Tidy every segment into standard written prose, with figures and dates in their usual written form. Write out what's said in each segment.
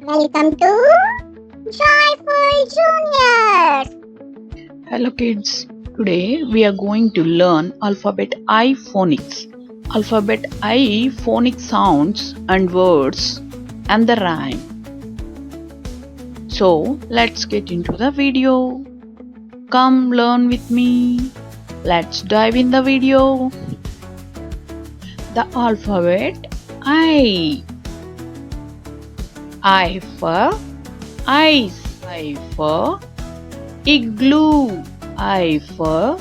Welcome to Joyful Juniors. Hello kids, today we are going to learn Alphabet I Phonics. Alphabet I phonic sounds and words and the rhyme. So let's get into the video. Come learn with me. Let's dive in the video. The alphabet I. I for ice. I for igloo. I for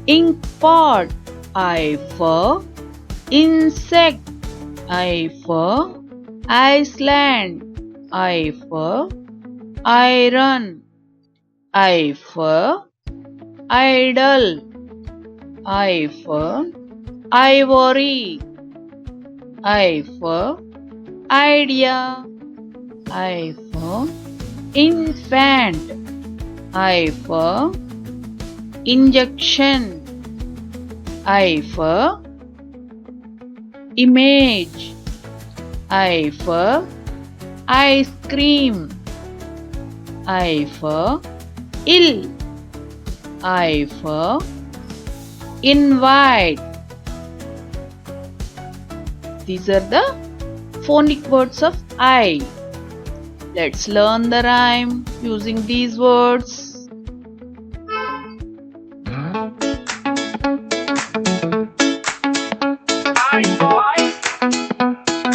inkpot. I for insect. I for Iceland. I for iron. I for idle. I for ivory. I for idea. I for infant. I for injection. I for image. I for ice cream. I for ill. I for invite. These are the phonic words of I. Let's learn the rhyme using these words.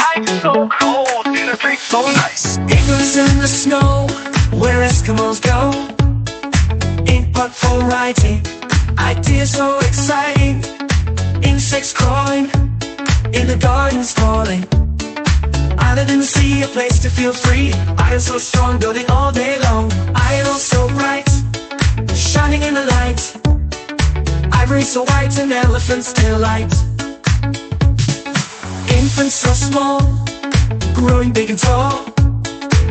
I'm so cold, and it tastes so nice. Igloos in the snow, where Eskimos go. Inkpot for writing, ideas so exciting. Insects crawling, in the gardens falling. Island in the sea, a place to feel free. Iron so strong, building all day long. Iron so bright, shining in the light. Ivory so white, and elephants delight. Infants so small, growing big and tall.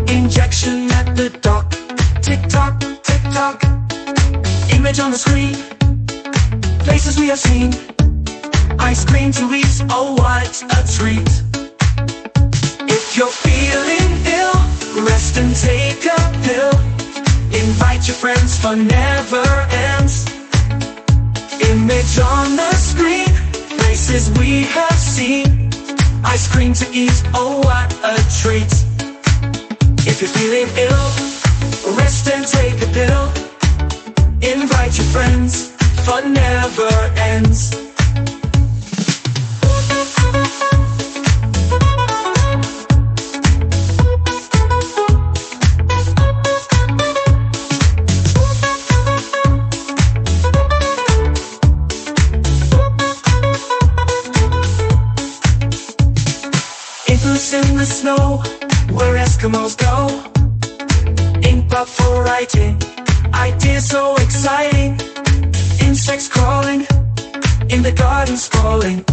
Injection at the dock. Tick tock, tick tock. Image on the screen, places we have seen. Ice cream to eat, oh what a treat. If you're feeling ill, rest and take a pill. Invite your friends, fun never ends. Image on the screen, places we have seen. Ice cream to eat, oh what a treat. If you're feeling ill, rest and take a pill. Invite your friends, fun never ends. Igloos in the snow, where Eskimos go. Inkpot for writing, ideas so exciting. Insects crawling, in the garden sprawling.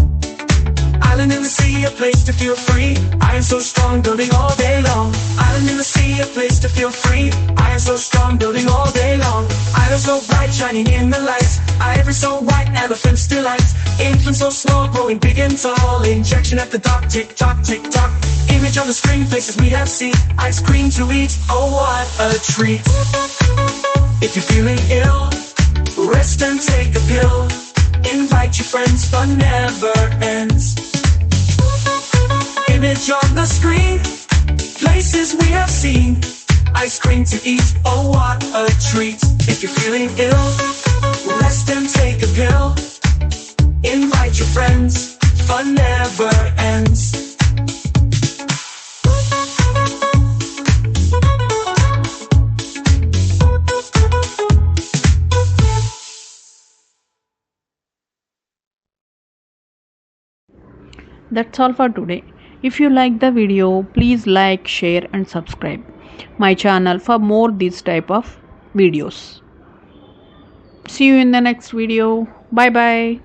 Island in the sea, a place to feel free. Iron so strong, building all day long. Island in the sea, a place to feel free. Iron so strong, building all day long. Iron so bright, shining in the light. Ivory so white, elephants delight. Infants so small, growing big and tall. Injection at the dock, tick tock, tick tock. Image on the screen, places we have seen. Ice cream to eat, oh what a treat. If you're feeling ill, rest and take a pill. Invite your friends, fun never ends. Image on the screen, places we have seen. Ice cream to eat, oh what a treat. If you're feeling ill, rest and take a pill. Invite your friends, fun never ends. That's all for today. If you like the video, please like, share and subscribe my channel for more this type of videos. See you in the next video. Bye bye.